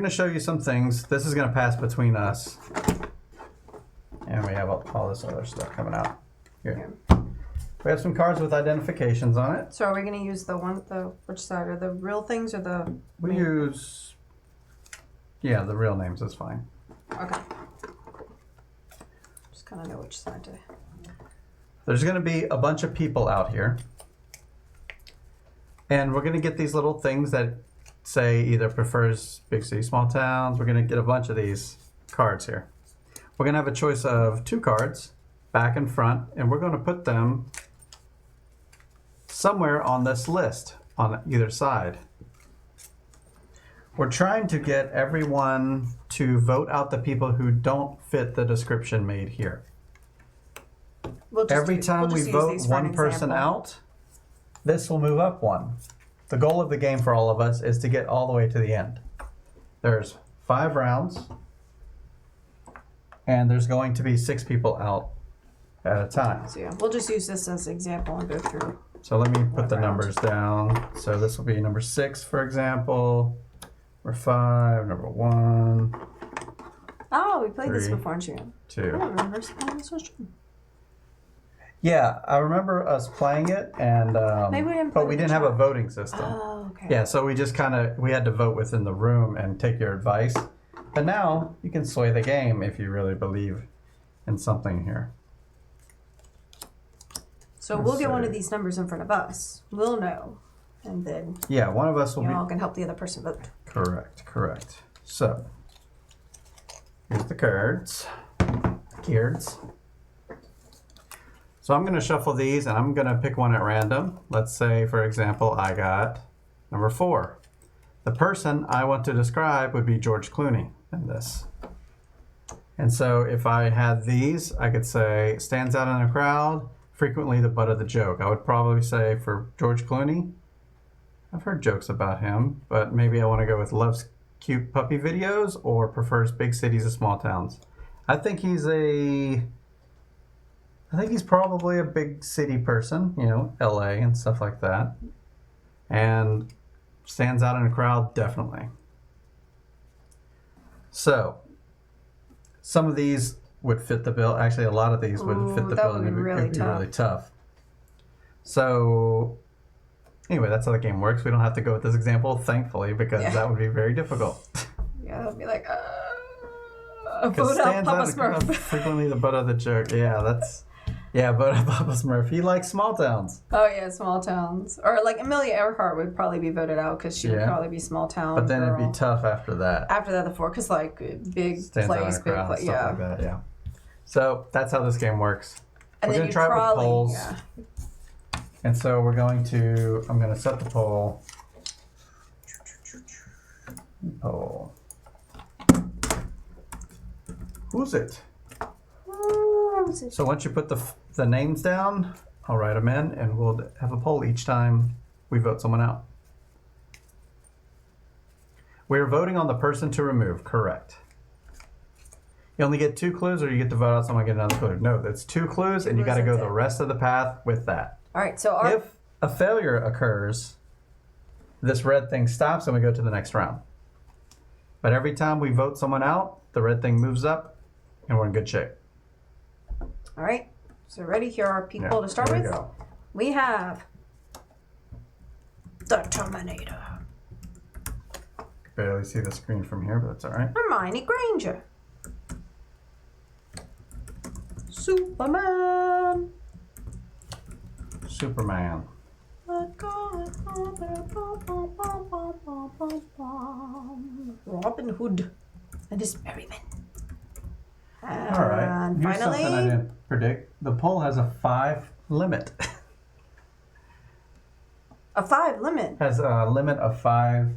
going to show you some things. This is going to pass between us. And we have all this other stuff coming out. Here. We have some cards with identifications on it. So are we going to use which side? Are the real things or the... We use, yeah, the real names is fine. Okay. Just kind of know which side to... There's going to be a bunch of people out here. And we're going to get these little things that say either prefers big city, small towns. We're going to get a bunch of these cards here. We're going to have a choice of 2 cards, back and front, and we're going to put them somewhere on this list on either side. We're trying to get everyone to vote out the people who don't fit the description made here. Every time we vote one person out, this will move up 1. The goal of the game for all of us is to get all the way to the end. There's 5 rounds, and there's going to be 6 people out at a time. So yeah, we'll just use this as an example and go through. So let me put the numbers down. So this will be number 6, for example. Number 5, number 1. Oh, we played this 3, before, didn't you? 2. I don't remember us playing this one. Yeah, I remember us playing it, and Maybe we didn't but we didn't have a voting system. Oh, okay. Yeah, so we just we had to vote within the room and take your advice. But now you can sway the game if you really believe in something here. So we'll get one of these numbers in front of us. We'll know. And then yeah, one of us will you all can help the other person vote. Correct, correct. So here's the cards. So I'm going to shuffle these and I'm going to pick one at random. Let's say, for example, I got number 4. The person I want to describe would be George Clooney in this. And so if I had these, I could say, stands out in a crowd, frequently the butt of the joke. I would probably say for George Clooney, I've heard jokes about him, but maybe I want to go with loves cute puppy videos or prefers big cities or small towns. I think he's probably a big city person, you know, LA and stuff like that. And stands out in a crowd, definitely. So, some of these would fit the bill. Actually, a lot of these would fit the bill, and it'd be really tough. So, anyway, that's how the game works. We don't have to go with this example, thankfully, because that would be very difficult. Yeah, it'd be like, vote out Papa Smurf. Frequently the butt of the joke. Yeah, vote out Papa Smurf. He likes small towns. Oh, yeah, small towns. Or like Amelia Earhart would probably be voted out because she would probably be small town. But then it'd be tough after that. After that, the 4, because like big Stands place, big place. yeah. Stuff like that, yeah. So that's how this game works. And we're then going to try it with polls. Yeah. And so I'm going to set the poll. Poll. Whozit? So once you put the names down, I'll write them in, and we'll have a poll each time we vote someone out. We're voting on the person to remove, correct. You only get 2 clues, or you get to vote out someone and get another clue. No, that's 2 clues, and you got to go the rest of the path with that. All right, so if a failure occurs, this red thing stops and we go to the next round. But every time we vote someone out, the red thing moves up, and we're in good shape. All right, so ready? Here are people to start with. Go. We have the Terminator. Barely see the screen from here, but that's all right. Hermione Granger. Superman. Robin Hood and his merry men. All right. And Here's finally, something I didn't predict. The poll has a 5 limit. a 5 limit. Has a limit of 5.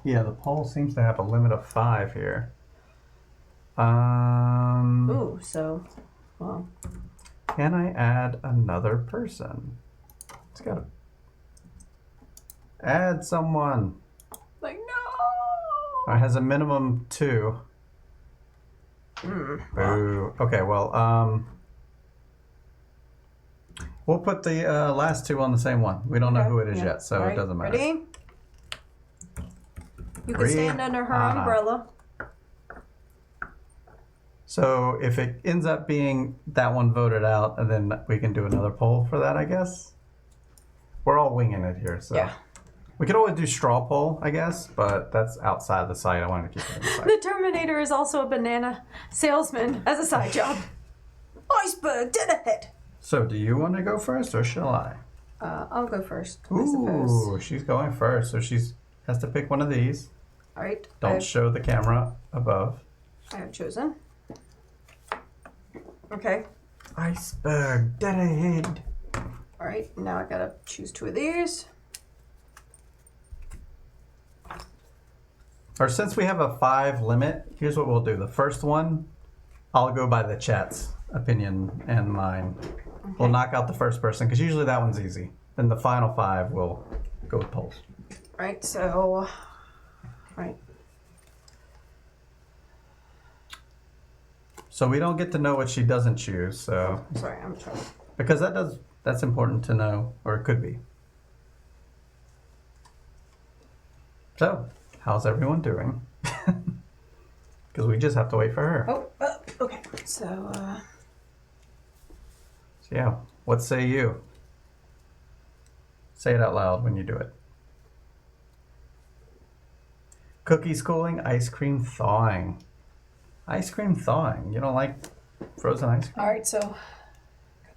Yeah, the poll seems to have a limit of 5 here. Ooh, so, well. Can I add another person? It's got to add someone. Like, no. It has a minimum 2. Boo. Okay, well, we'll put the last 2 on the same one. We don't know who it is yet, so it doesn't matter. Ready? You can stand under her Rihanna. umbrella. So if it ends up being that one voted out, and then we can do another poll for that, I guess. We're all winging it here, so. Yeah. We could always do straw poll, I guess, but that's outside the site. I wanted to keep it inside. The Terminator is also a banana salesman as a side job. Iceberg dead. So do you want to go first, or shall I? I'll go first, I suppose. Ooh, she's going first, so she has to pick one of these. All right. Don't show the camera above. I have chosen. Okay. Iceberg, dead ahead. All right. Now I gotta choose 2 of these. Or since we have a 5 limit, here's what we'll do. The first one, I'll go by the chat's opinion and mine. Okay. We'll knock out the first person, because usually that one's easy. Then the final 5 will go with polls. Right. So. Right. So we don't get to know what she doesn't choose, so. Sorry, I'm trying. Because that's important to know, or it could be. So, how's everyone doing? Because we just have to wait for her. Oh, okay. So, So yeah, what say you? Say it out loud when you do it. Cookies cooling, ice cream thawing. Ice cream thawing. You don't like frozen ice cream? all right. So, got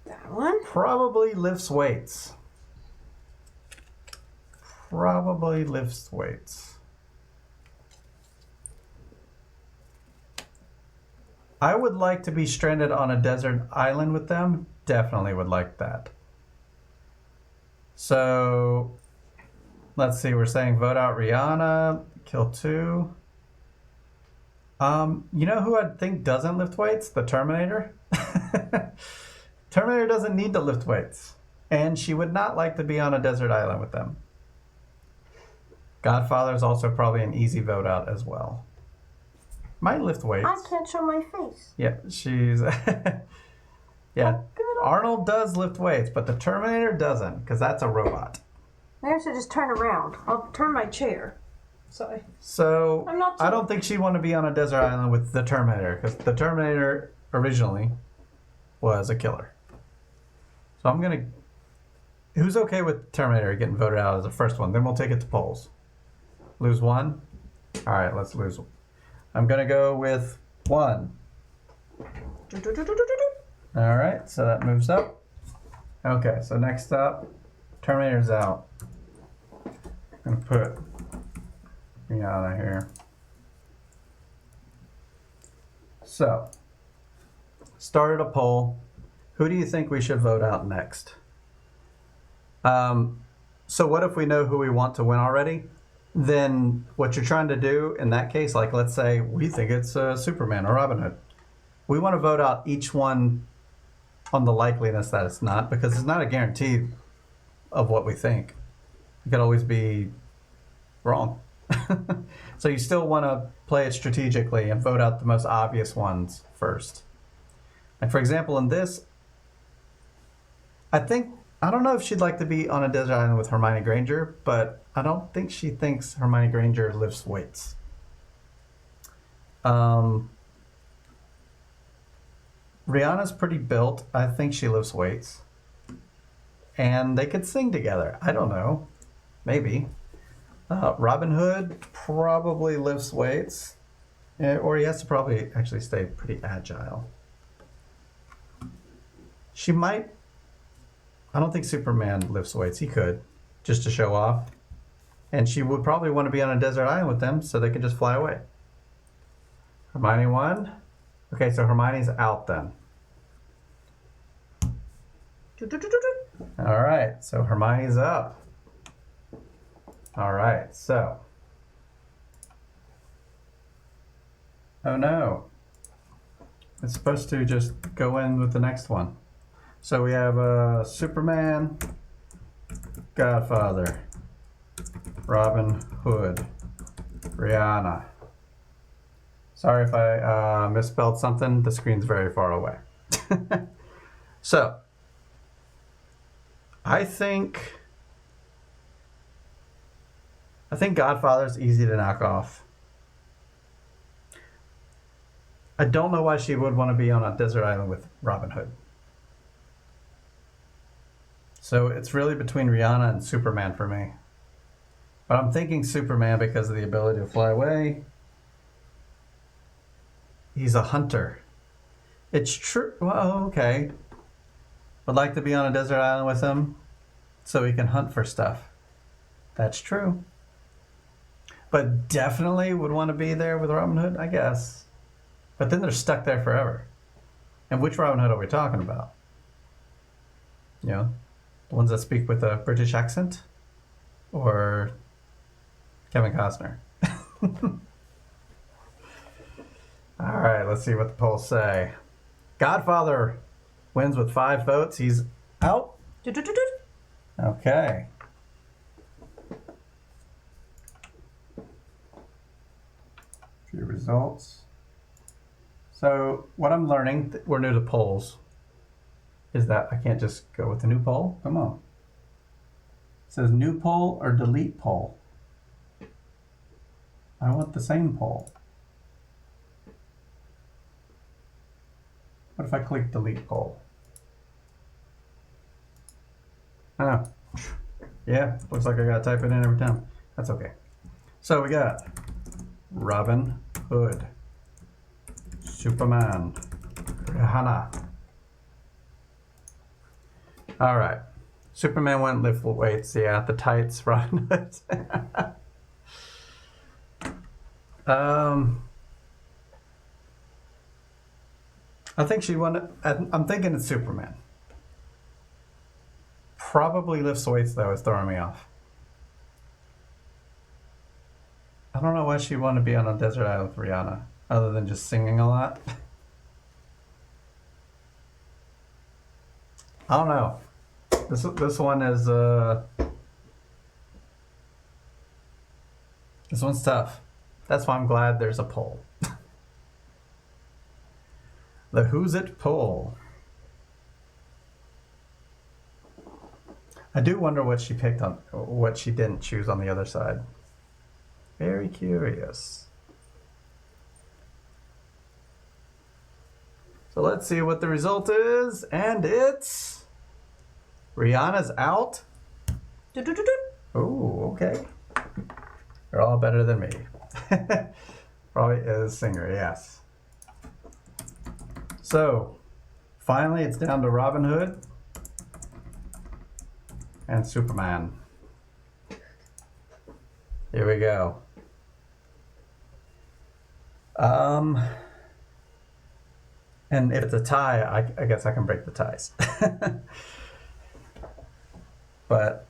that one. Probably lifts weights. Probably lifts weights. I would like to be stranded on a desert island with them. Definitely would like that. So, let's see. We're saying vote out Rihanna, kill 2. You know who I think doesn't lift weights? The Terminator. Terminator doesn't need to lift weights. And she would not like to be on a desert island with them. Godfather is also probably an easy vote out as well. Might lift weights. I can't show my face. Yeah, she's... yeah, Arnold does lift weights, but the Terminator doesn't, because that's a robot. Maybe I should just turn around. I'll turn my chair. Sorry. So, I'm not I don't think she'd want to be on a desert island with the Terminator, because the Terminator originally was a killer. So I'm going to... Who's okay with Terminator getting voted out as the first one? Then we'll take it to polls. Lose 1? All right, let's lose 1. I'm going to go with 1. All right, so that moves up. Okay, so next up, Terminator's out. I'm going to put Rihanna here. So, started a poll. Who do you think we should vote out next? So what if we know who we want to win already? Then what you're trying to do in that case, like let's say we think it's Superman or Robin Hood. We want to vote out each one on the likeliness that it's not, because it's not a guarantee of what we think. It could always be wrong. So you still want to play it strategically and vote out the most obvious ones first. And for example, in this, I don't know if she'd like to be on a desert island with Hermione Granger, but I don't think she thinks Hermione Granger lifts weights. Rihanna's pretty built. I think she lifts weights. And they could sing together. I don't know. Maybe. Robin Hood probably lifts weights. Or he has to probably actually stay pretty agile. She might... I don't think Superman lifts weights. He could, just to show off. And she would probably want to be on a desert island with them so they could just fly away. Hermione won. Okay, so Hermione's out then. All right, so Hermione's up. All right, so. Oh no. It's supposed to just go in with the next one. So we have Superman, Godfather, Robin Hood, Rihanna. Sorry if I misspelled something. The screen's very far away. So, I think I think Godfather's easy to knock off. I don't know why she would want to be on a desert island with Robin Hood. So it's really between Rihanna and Superman for me. But I'm thinking Superman because of the ability to fly away. He's a hunter. It's true. Well, okay. Would like to be on a desert island with him so he can hunt for stuff. That's true. But definitely would want to be there with Robin Hood, I guess. But then they're stuck there forever. And which Robin Hood are we talking about? You know, the ones that speak with a British accent? Or Kevin Costner? All right, let's see what the polls say. Godfather wins with 5 votes. He's out. Okay. Few results. So what I'm learning, we're new to polls, is that I can't just go with a new poll. Come on. It says new poll or delete poll. I want the same poll. What if I click delete poll? Oh, yeah, looks like I gotta type it in every time. That's okay. So we got Robin Hood, Superman, Rihanna. All right, Superman went lift weights. Yeah, the tights, Robin Hood. I think she won. I'm thinking it's Superman. Probably lifts weights though. It's throwing me off. I don't know why she wanted to be on a desert island with Rihanna, other than just singing a lot. I don't know. This one is this one's tough. That's why I'm glad there's a poll. The Whozit poll. I do wonder what she picked on, what she didn't choose on the other side. Very curious. So let's see what the result is, and it's Rihanna's out. Oh, okay. They're all better than me. Probably is singer, yes. So, finally, it's down to Robin Hood and Superman. Here we go. And if it's a tie, I guess I can break the ties. But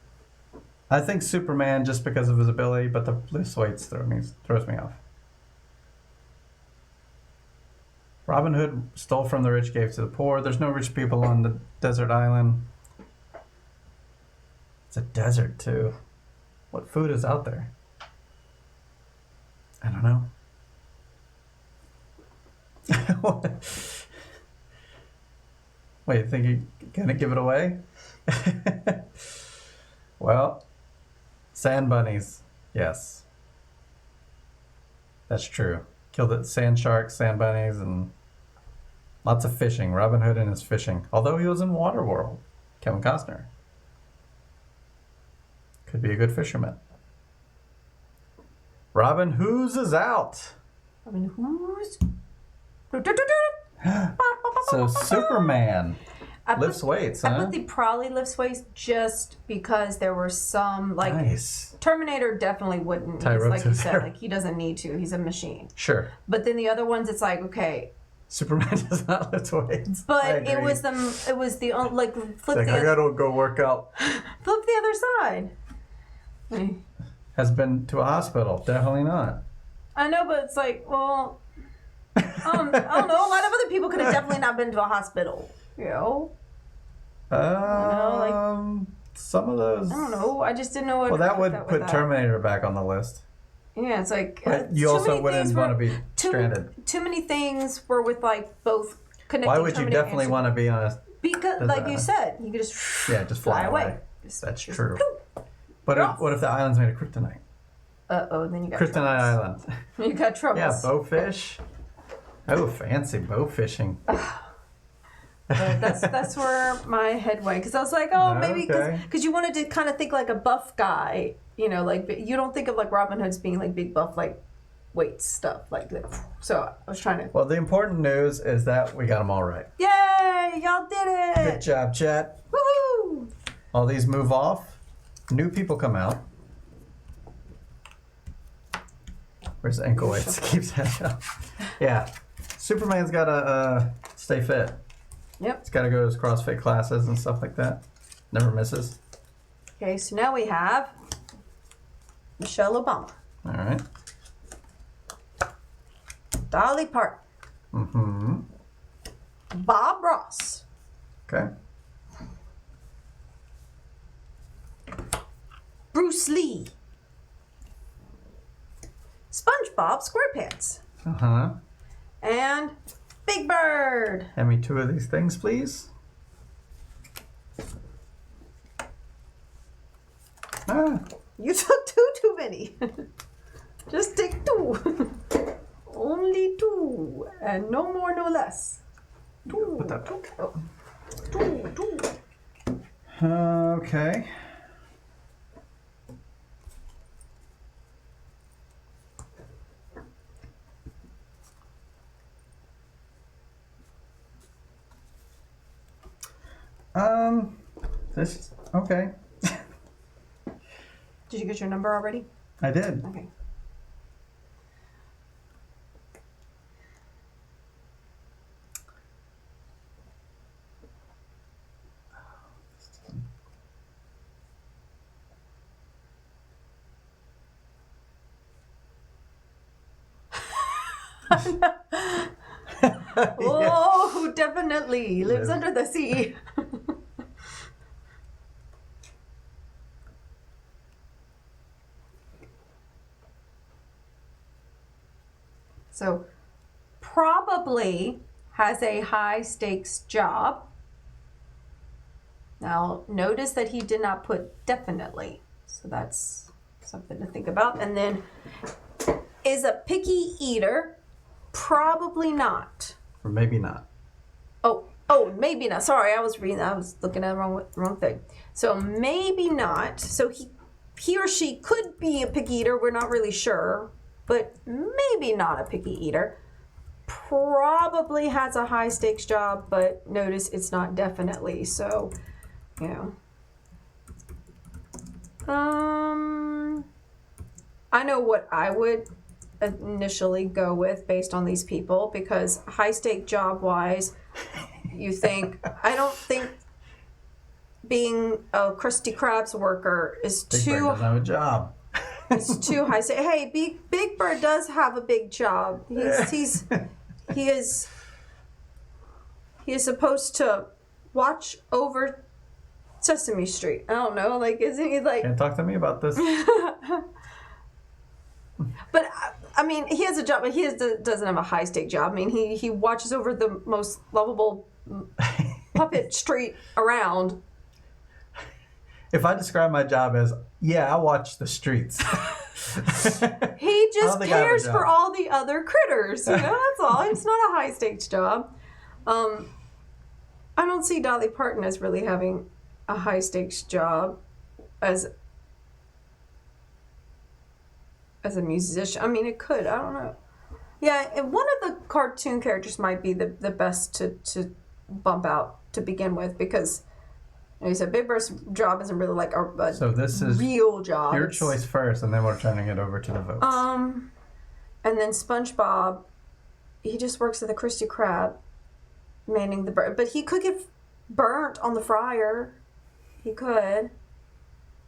I think Superman just because of his ability, but the loose weights throws me off. Robin Hood stole from the rich, gave to the poor. There's no rich people on the desert island. It's a desert, too. What food is out there? I don't know. Wait, you think you're gonna give it away? Well, sand bunnies. Yes. That's true. Killed the sand sharks, sand bunnies, and lots of fishing. Robin Hood and his fishing. Although he was in Waterworld. Kevin Costner. Could be a good fisherman. Robin Who's is out. Robin Who's? So Superman lifts weights, huh? I bet he probably lifts weights just because there were some, like, Nice. Terminator definitely wouldn't. Tie Because, rope like to you his said, hair. like, he doesn't need to. He's a machine. Sure. But then the other ones, it's like, okay. Superman does not lift weights. I But agree. it was the, like, flip Like, the I gotta go work out. flip the other side. Has been to a hospital. Definitely not. I know, but it's like, well, I don't know. A lot of other people could have definitely not been to a hospital. You know? Some of those. I don't know. I just didn't know what. Well, that would with put that. Terminator back on the list. Yeah, it's like. But you too also many wouldn't things want to were- be stranded. Too many things were with, like, both connecting. Why would you Terminator definitely and want to be on a? Because, Does like that- you said, you could just Yeah, just fly away. Just That's true. poof. But You're if, off. what if the island's made of kryptonite? Uh-oh, then you got Kryptonite troubles. Island. You got troubles. Yeah, bowfish. Oh, fancy bow fishing. But that's where my head went. Because I was like, oh, maybe Okay. because you wanted to kind of think like a buff guy. You know, like, you don't think of like Robin Hood's being like big buff, like weights stuff like this. So I was trying to. Well, the important news is that we got them all right. Yay! Y'all did it! Good job, chat. Woohoo! All these move off. New people come out. Where's ankle weights? Keeps that up. Yeah. Superman's got to stay fit. Yep. He's got to go to his CrossFit classes and stuff like that. Never misses. Okay, so now we have Michelle Obama, All right. Dolly Parton, Mm-hmm. Bob Ross, Okay. Bruce Lee, SpongeBob SquarePants, Uh-huh. and Big Bird. Hand me 2 of these things, please. Ah, You took too many. Just take 2. Only 2. And no more, no less. 2. put that. Oh. 2. Okay. This, okay. Did you get your number already? I did. Okay. Oh, definitely lives under the sea. So, probably has a high stakes job. Now, notice that he did not put definitely. So that's something to think about. And then, is a picky eater? Probably not. Or maybe not. Oh, maybe not. Sorry, I was looking at the wrong thing. So maybe not. So he or she could be a picky eater. We're not really sure, but maybe not a picky eater. Probably has a high stakes job, but notice it's not definitely. So, you know. I know what I would initially go with based on these people, because high stake job wise, I don't think being a Krusty Krabs worker is Big Bird doesn't have a job. it's too high. Say, hey, Big Bird does have a big job. He is supposed to watch over Sesame Street. I don't know, like, isn't he like? Can't talk to me about this. But I mean, he has a job, but doesn't have a high stake job. I mean, he watches over the most lovable puppet street around. If I describe my job as, I watch the streets. He just think I have a cares job. for all the other critters. You know, that's all. It's not a high stakes job. I don't see Dolly Parton as really having a high stakes job as a musician. I mean, it could. I don't know. Yeah, and one of the cartoon characters might be the best to bump out to begin with, because you know, you said Big Bird's job isn't really like a So this is real job. your choice first, and then we're turning it over to the votes. And then SpongeBob, he just works at the Krusty Krab, manning the bird. But he could get burnt on the fryer. He could.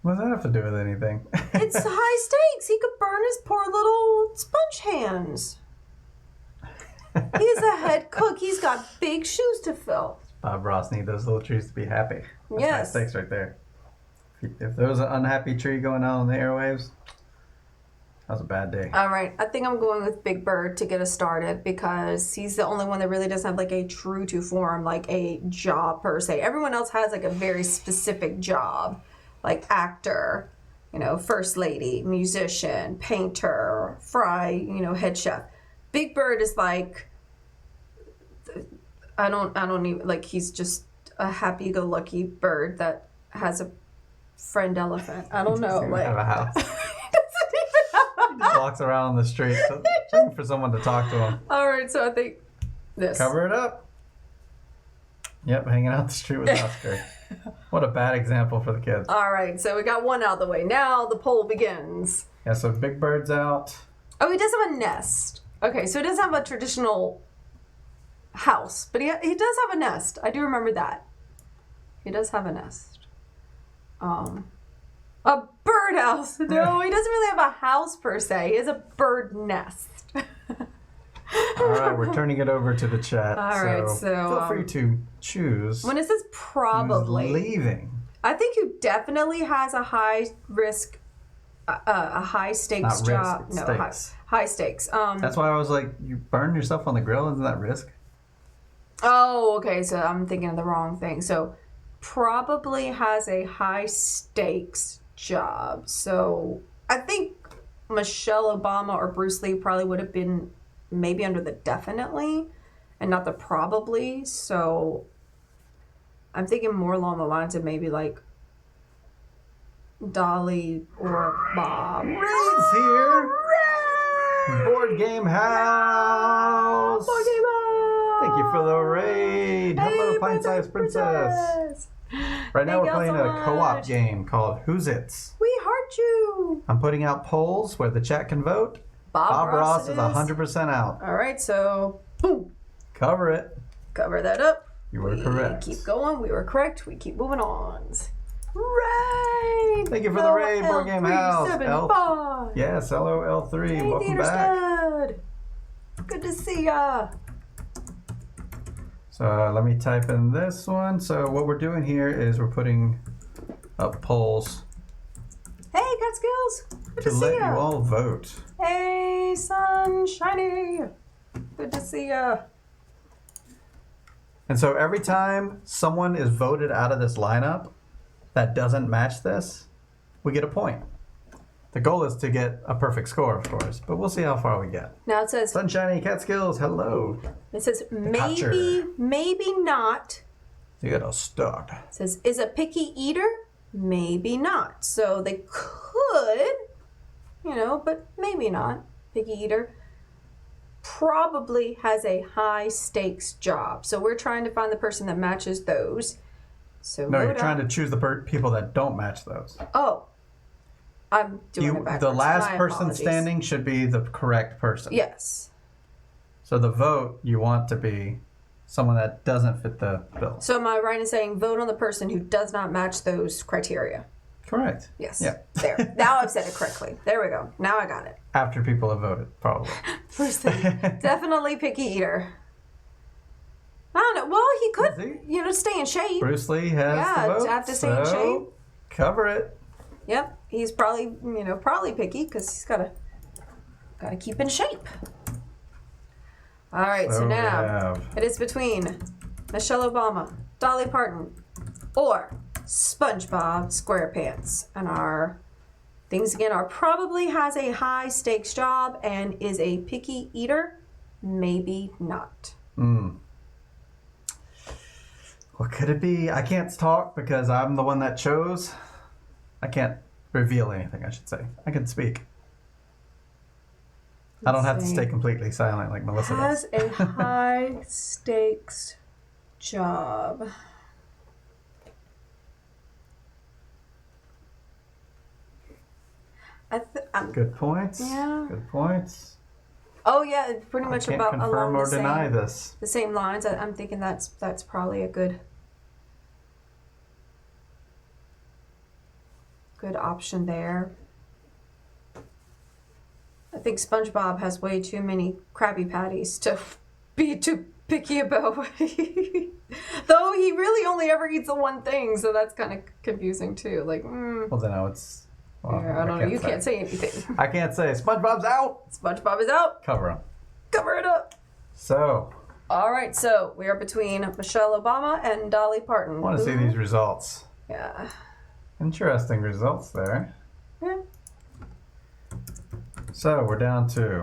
What does that have to do with anything? It's high stakes. He could burn his poor little sponge hands. He's a head cook. He's got big shoes to fill. Bob Ross need those little trees to be happy. That's Yes. high stakes right there. If there was an unhappy tree going on in the airwaves, that was a bad day. All right. I think I'm going with Big Bird to get us started, because he's the only one that really doesn't have like a true to form, like a job per se. Everyone else has like a very specific job, like actor, first lady, musician, painter, fry, head chef. Big Bird is like, I don't even, like, he's just a happy-go-lucky bird that has a friend elephant. I don't know. Doesn't Like, have a house. he doesn't even have a He just walks around on the street looking for someone to talk to him. All right, so I think this. Cover it up. Yep, hanging out the street with Oscar. What a bad example for the kids. All right, so we got one out of the way. Now the poll begins. Yeah, so Big Bird's out. Oh, he does have a nest. Okay, so he doesn't have a traditional house, but he does have a nest. I do remember that. He does have a nest. A birdhouse. No, he doesn't really have a house per se. He has a bird nest. All right, we're turning it over to the chat. All right, so feel free to choose. When it says probably, who's leaving. I think who definitely has a high risk, a high stakes Not job. risk, No, stakes. high stakes. That's why I was like, you burn yourself on the grill, isn't that risk? Oh, okay. So I'm thinking of the wrong thing. So probably has a high stakes job. So I think Michelle Obama or Bruce Lee probably would have been maybe under the definitely and not the probably. So I'm thinking more along the lines of maybe like Dolly or Bob. Raid's here. Board Game House. Board Game House. Thank you for the raid. Hey, Hello, Pint-Sized Princess. Right now we're playing a co-op game called Whozit. We heart you. I'm putting out polls where the chat can vote. Bob Ross is 100% out. All right, so boom. Cover it. Cover that up. You were correct. Keep going. We were correct. We keep moving on. Raid. Thank you for the raid, Board Game House. L375. Yes, hello L3. Hey, Welcome Theater back. Stud. Good to see ya. So let me type in this one. So what we're doing here is we're putting up polls Hey, got skills. Good to to see let ya. you all vote. Hey, sunshiny. Good to see ya. And so every time someone is voted out of this lineup that doesn't match this, we get a point. The goal is to get a perfect score, of course, but we'll see how far we get. Now it says Sunshiny Catskills, hello. It says catcher. maybe not. You got a start. It says, is a picky eater? Maybe not. So they could, but maybe not. Picky eater probably has a high stakes job. So we're trying to find the person that matches those. So No, you're trying to choose the people that don't match those. Oh, I'm doing it backwards. The last My person apologies. standing should be the correct person. Yes. So the vote you want to be someone that doesn't fit the bill. So am I right in saying vote on the person who does not match those criteria? Correct. Yes. Yeah. There. Now I've said it correctly. There we go. Now I got it. After people have voted, probably. First thing, definitely picky eater. I don't know. Well, he could, stay in shape. Bruce Lee has the vote. Have to stay in shape. Cover it. Yep. He's probably, probably picky because he's gotta keep in shape. All right. So now it is between Michelle Obama, Dolly Parton, or SpongeBob SquarePants. And our things again are probably has a high stakes job and is a picky eater. Maybe not. What could it be? I can't talk because I'm the one that chose. I can't reveal anything, I should say. I can speak. I don't have to stay completely silent like Melissa does. Has a high stakes job. Good points. Yeah. Good points. Oh yeah, pretty much I can't about confirm along or the deny same, this. the same lines. I'm thinking that's probably a good option there. I think SpongeBob has way too many Krabby Patties to be too picky about. Though he really only ever eats the one thing, so that's kind of confusing too. Like, Well, then it's. Well, yeah, I don't know. You can't say anything. I can't say. SpongeBob's out. SpongeBob is out. Cover him. Cover it up. So. All right, so we are between Michelle Obama and Dolly Parton. I want to see these results. Yeah. Interesting results there. Yeah. So we're down to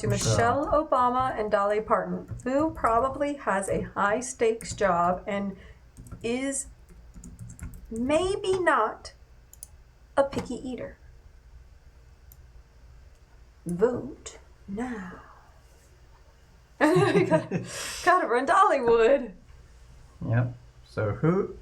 Michelle Obama and Dolly Parton, who probably has a high stakes job and is maybe not a picky eater. Vote now. gotta run Dollywood. Yep. So who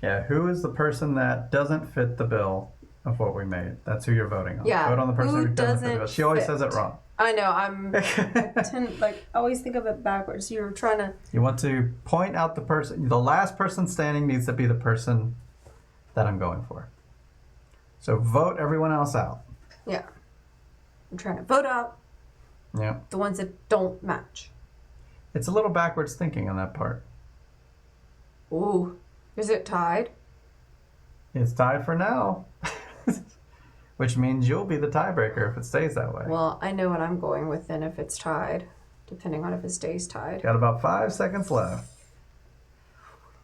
is the person that doesn't fit the bill of what we made? That's who you're voting on. Yeah. Vote on the person who who doesn't fit the bill. She always says it wrong. I know. I always think of it backwards. You're trying to. You want to point out the person. The last person standing needs to be the person that I'm going for. So vote everyone else out. Yeah. I'm trying to vote out the ones that don't match. It's a little backwards thinking on that part. Ooh. Is it tied? It's tied for now. Which means you'll be the tiebreaker if it stays that way. Well, I know what I'm going with then if it's tied, depending on if it stays tied. Got about 5 seconds left.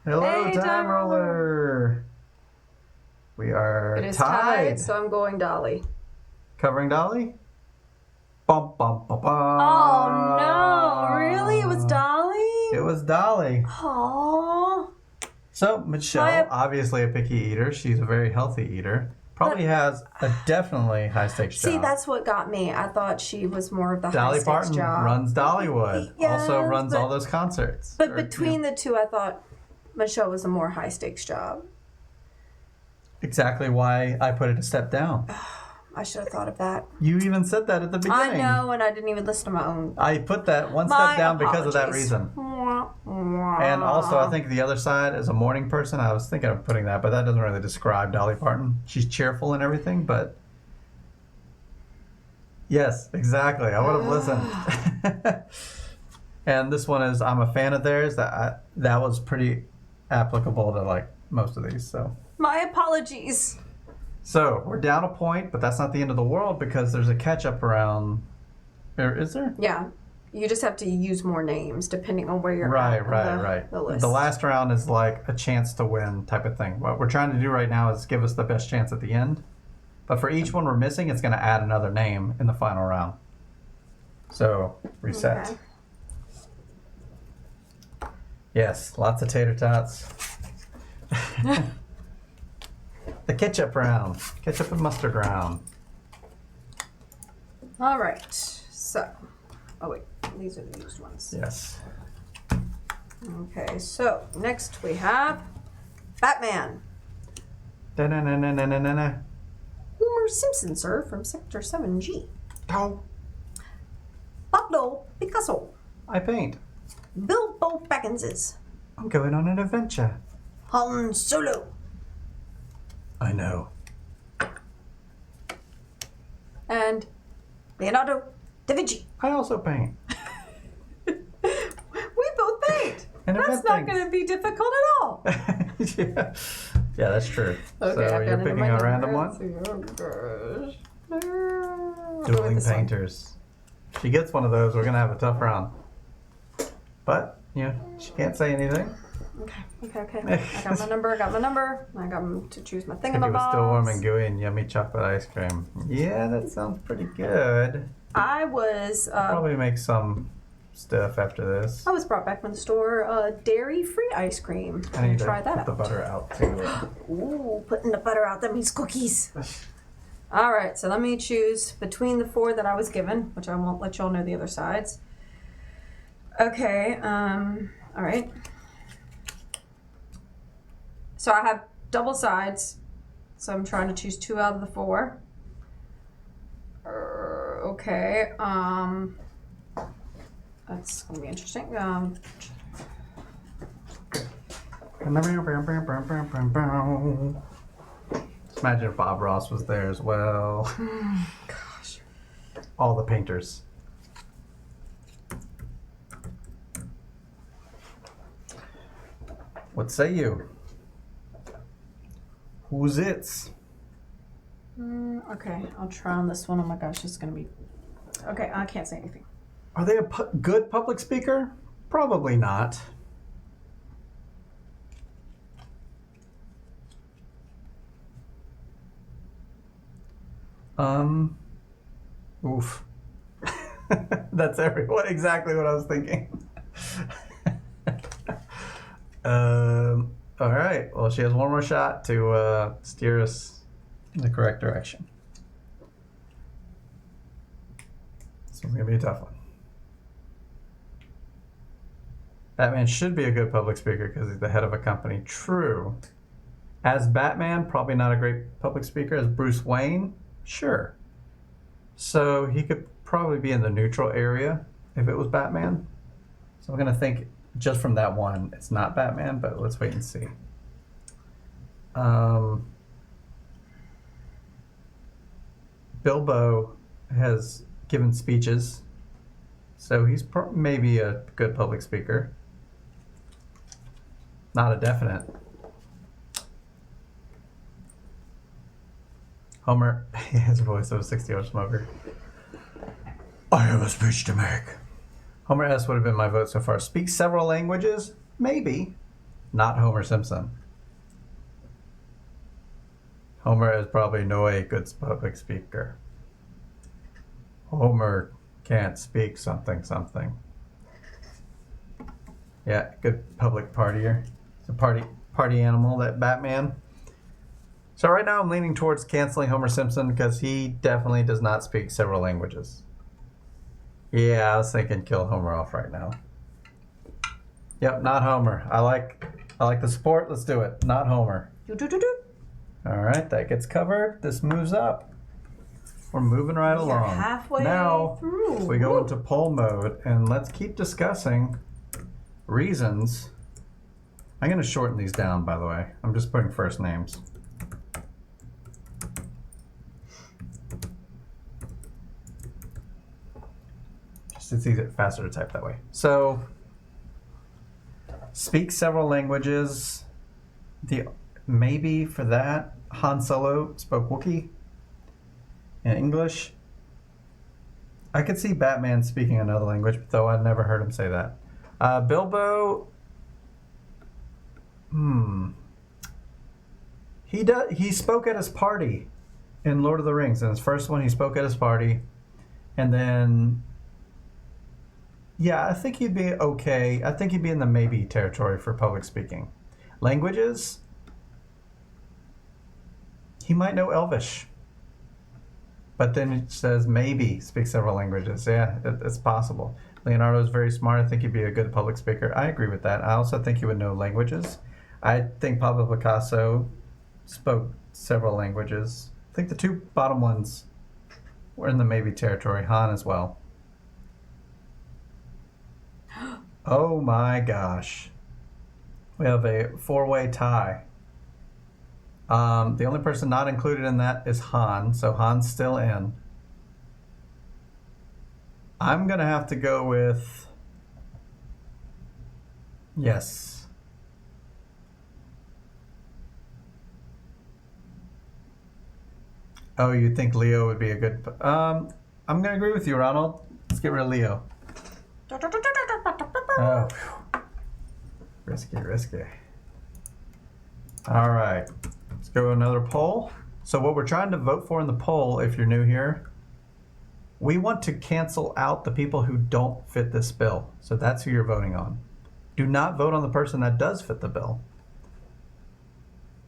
Hello, hey, time roller. We are It is tied. So I'm going Dolly. Covering Dolly? Bum, bum, bum, bum. Oh, no. Really? It was Dolly? It was Dolly. Aww. So, Michelle, obviously a picky eater. She's a very healthy eater. Probably has a definitely high-stakes job. See, that's what got me. I thought she was more of the Dolly high-stakes Parton job. runs Dollywood. Yes, also runs all those concerts. But between the two, I thought Michelle was a more high-stakes job. Exactly why I put it a step down. I should have thought of that. You even said that at the beginning. I know, and I didn't even listen to my own. I put that one step down because of that apologies. reason. And also, I think the other side is a morning person. I was thinking of putting that, but that doesn't really describe Dolly Parton. She's cheerful and everything, but yes, exactly. I would have listened. And this one is, I'm a fan of theirs. That was pretty applicable to like most of these. So My apologies. So we're down a point, but that's not the end of the world because there's a catch-up around. Is there? Yeah. You just have to use more names depending on where you're Right. at. The list. The last round is like a chance to win type of thing. What we're trying to do right now is give us the best chance at the end. But for each one we're missing, it's going to add another name in the final round. So, reset. Okay. Yes, lots of tater tots. The ketchup round. Ketchup and mustard round. All right. So, oh wait, these are the used ones. Yes. Okay, so next we have Batman. Da-na-na-na-na-na-na. Homer Simpson, sir, from Sector 7G. Oh, Pablo Picasso. I paint. Bilbo Bagginses. I'm going on an adventure. Han Solo. I know. And Leonardo da Vinci. I also paint. We both paint. And That's not going to be difficult at all. Yeah. Yeah, that's true. Okay, So I've you're got it in picking my a random notes. one? Oh, gosh. I'll go with Dueling this one. painters. If she gets one of those, we're going to have a tough round. But, yeah, she can't say anything. Okay. I got my number. I got to choose my If it was thingamabobs. still warm and gooey and yummy chocolate ice cream. Yeah, that sounds pretty good. I was Probably make some stuff after this. brought back from the store dairy-free ice cream. I need to Try that put the out. butter out too. Ooh, putting the butter out. That means cookies. All right, so let me choose between the 4 that I was given, which I won't let y'all know the other sides. Okay, all right. So I have double sides, so I'm trying to choose 2 out of the 4. Okay, that's gonna be interesting. Just imagine if Bob Ross was there as well. Gosh. All the painters. What say you? Whozit? Okay, I'll try on this one. Oh my gosh, it's gonna be. Okay, I can't say anything. Are they a good public speaker? Probably not. Oof. That's exactly what I was thinking. All right. Well, she has one more shot to steer us in the correct direction. This one's gonna be a tough one. Batman should be a good public speaker because he's the head of a company. True. As Batman, probably not a great public speaker. As Bruce Wayne, sure. So he could probably be in the neutral area if it was Batman. So I'm gonna think just from that one, it's not Batman, but let's wait and see. Bilbo has given speeches, so he's maybe a good public speaker. Not a definite. Homer, he has a voice of a 60-year-old smoker. I have a speech to make. Homer S. would have been my vote so far. Speak several languages? Maybe. Not Homer Simpson. Homer is probably no a good public speaker. Homer can't speak something. Yeah, good public partier. It's a party animal, that Batman. So right now I'm leaning towards canceling Homer Simpson because he definitely does not speak several languages. Yeah, I was thinking kill Homer off right now. Yep, not Homer. I like the support. Let's do it. Not Homer. All right, that gets covered. This moves up. We're moving right along. Halfway now, through. we go into poll mode, and let's keep discussing reasons. I'm going to shorten these down, by the way. I'm just putting first names. It's easier, faster to type that way. So, speak several languages. Maybe for that, Han Solo spoke Wookiee and English. I could see Batman speaking another language, though I've never heard him say that. Bilbo, he spoke at his party in Lord of the Rings. In his first one, he spoke at his party, and then. Yeah, I think he'd be okay. I think he'd be in the maybe territory for public speaking. Languages? He might know Elvish. But then it says maybe speak several languages. Yeah, it's possible. Leonardo's very smart. I think he'd be a good public speaker. I agree with that. I also think he would know languages. I think Pablo Picasso spoke several languages. I think the two bottom ones were in the maybe territory. Han as well. Oh my gosh. We have a four-way tie. The only person not included in that is Han, so Han's still in. I'm going to have to go with... Yes. Oh, you think Leo would be a good... I'm going to agree with you, Ronald. Let's get rid of Leo. Oh, risky. All right, let's go to another poll. So what we're trying to vote for in the poll, if you're new here, we want to cancel out the people who don't fit this bill. So that's who you're voting on. Do not vote on the person that does fit the bill.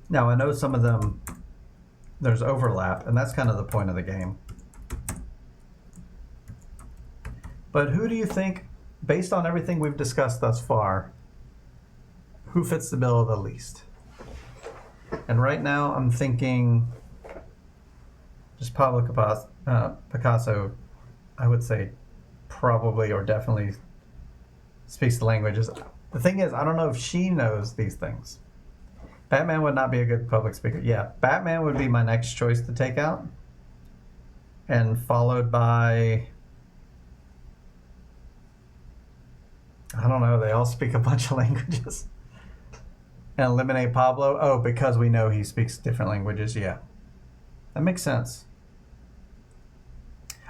Now, I know some of them, there's overlap, and that's kind of the point of the game. But who do you think, based on everything we've discussed thus far, who fits the bill the least? And right now I'm thinking just Pablo Picasso, I would say probably or definitely speaks the languages. The thing is, I don't know if she knows these things. Batman would not be a good public speaker. Yeah, Batman would be my next choice to take out. And followed by... I don't know, they all speak a bunch of languages. And eliminate Pablo? Oh, because we know he speaks different languages, yeah. That makes sense.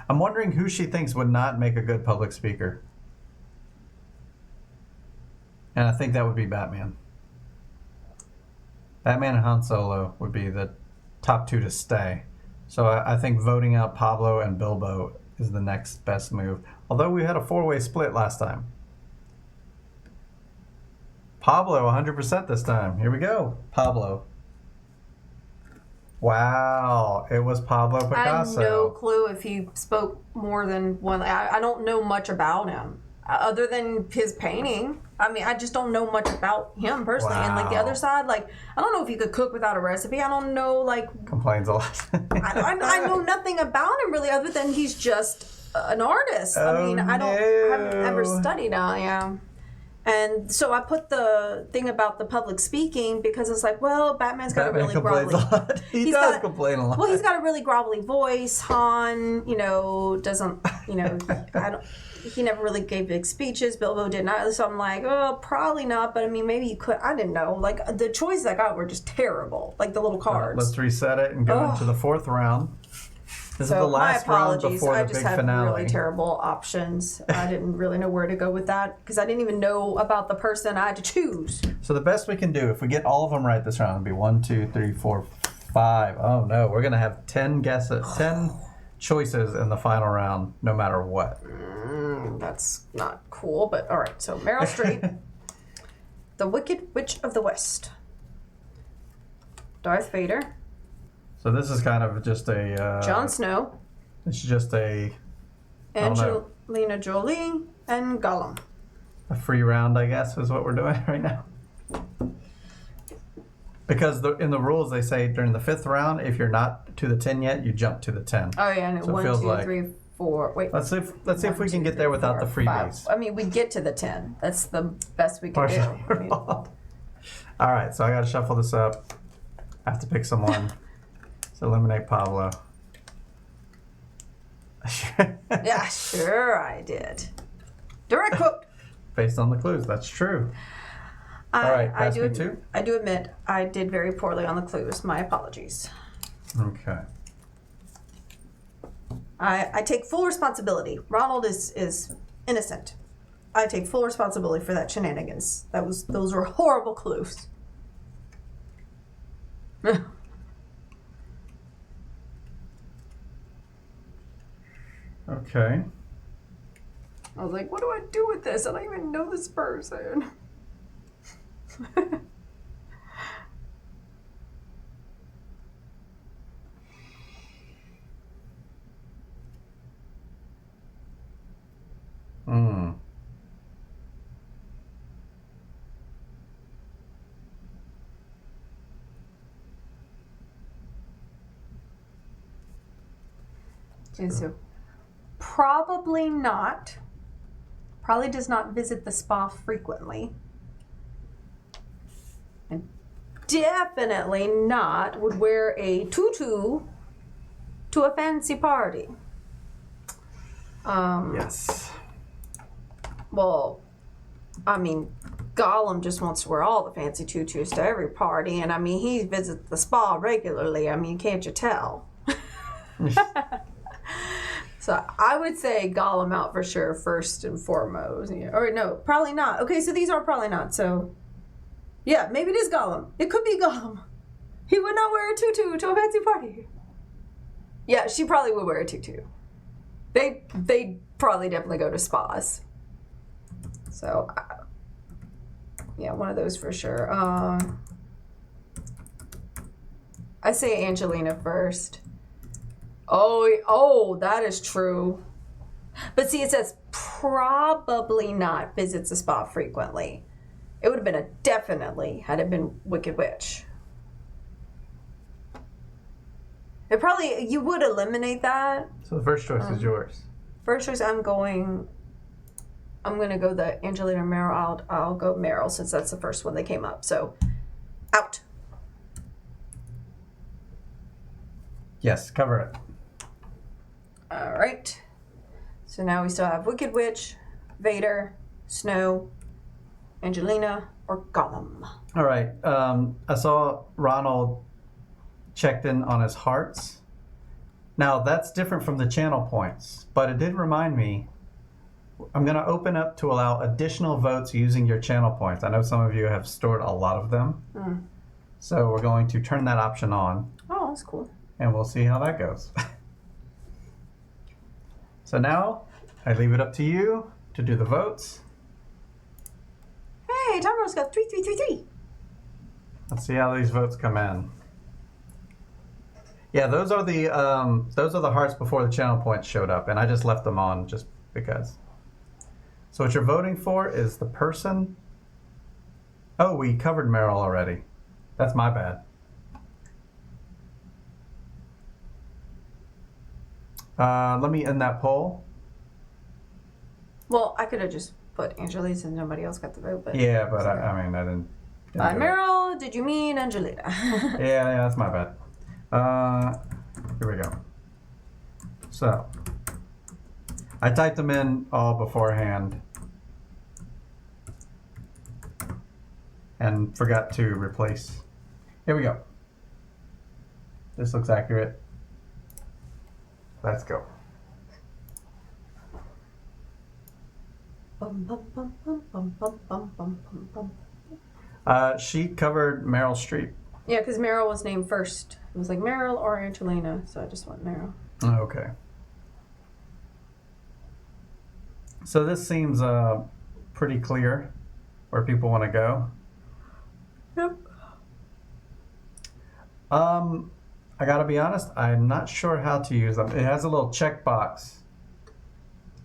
I'm wondering who she thinks would not make a good public speaker. And I think that would be Batman. Batman and Han Solo would be the top two to stay. So I think voting out Pablo and Bilbo is the next best move. Although we had a 4-way split last time. Pablo, 100% this time. Here we go. Pablo. Wow, it was Pablo Picasso. I have no clue if he spoke more than one. I don't know much about him other than his painting. I mean, I just don't know much about him personally. Wow. And like the other side, like I don't know if you could cook without a recipe. I don't know, like Complains a lot. I know nothing about him really, other than he's just an artist. I mean, I haven't ever studied him. And so I put the thing about the public speaking because it's like, well, Batman's got a really complains grovelly. a lot. He does complain a lot. Well, he's got a really grovelly voice. Han, doesn't, he never really gave big speeches. Bilbo did not. So I'm like, oh, probably not. But I mean, maybe you could. I didn't know. Like the choices I got were just terrible. Like the little cards. Let's reset it and go into the 4th round. This is the last round before the big finale. I just had really terrible options. I didn't really know where to go with that because I didn't even know about the person I had to choose. So the best we can do, if we get all of them right this round, would be 1, 2, 3, 4, 5. Oh no, we're gonna have 10 guesses, 10 choices in the final round, no matter what. That's not cool, but all right. So Meryl Streep, The Wicked Witch of the West, Darth Vader. So this is kind of just a... Jon Snow. It's just a... Angelina Jolie and Gollum. A free round, I guess, is what we're doing right now. Because in the rules, they say during the 5th round, if you're not to the 10 yet, you jump to the 10. Oh, yeah. And so 1, 2, 3, 4... Wait. Let's see if we can get there without the freebies. I mean, we get to the 10. That's the best we can do. All right, so I got to shuffle this up. I have to pick someone. So eliminate Pablo. Yeah, sure I did. Direct quote. Based on the clues, that's true. All right, pass me 2. I do admit I did very poorly on the clues. My apologies. Okay. I take full responsibility. Ronald is innocent. I take full responsibility for that shenanigans. Those were horrible clues. Okay. I was like, what do I do with this? I don't even know this person. Okay, so probably not. Probably does not visit the spa frequently. And definitely not would wear a tutu to a fancy party. Yes. Well, I mean, Gollum just wants to wear all the fancy tutus to every party, and I mean, he visits the spa regularly. I mean, can't you tell? So I would say Gollum out for sure, first and foremost. Or no, probably not. Okay, so these are probably not. So, yeah, maybe it is Gollum. It could be Gollum. He would not wear a tutu to a fancy party. Yeah, she probably would wear a tutu. They probably definitely go to spas. So, yeah, one of those for sure. I say Angelina first. Oh, that is true. But see, it says probably not visits a spa frequently. It would have been a definitely had it been Wicked Witch. You would eliminate that. So the first choice is yours. First choice, I'm going to go the Angelina Meryl. I'll go Meryl since that's the first one that came up. So, out. Yes, cover it. All right. So now we still have Wicked Witch, Vader, Snow, Angelina, or Gollum. All right. I saw Ronald checked in on his hearts. Now, that's different from the channel points, but it did remind me, I'm going to open up to allow additional votes using your channel points. I know some of you have stored a lot of them. So we're going to turn that option on. Oh, that's cool. and we'll see how that goes. So now I leave it up to you to do the votes. Hey, Tom Rose got 3, 3, 3, 3. Let's see how these votes come in. Yeah, those are the hearts before the channel points showed up, and I just left them on just because. So what you're voting for is the person. Oh, we covered Meryl already. That's my bad. Let me end that poll. Well, I could have just put Angelita since nobody else got the vote. But Yeah, but I mean, I didn't By do it. Meryl, did you mean Angelita? Yeah, that's my bad. Here we go. So, I typed them in all beforehand and forgot to replace. Here we go. This looks accurate. Let's go. Bum, bum, bum, bum, bum, bum, bum, bum, bum, bum. She covered Meryl Streep. Yeah, because Meryl was named first. It was like Meryl or Angelina, so I just went Meryl. Okay. So this seems pretty clear where people want to go. Yep. I gotta be honest, I'm not sure how to use them. It has a little checkbox.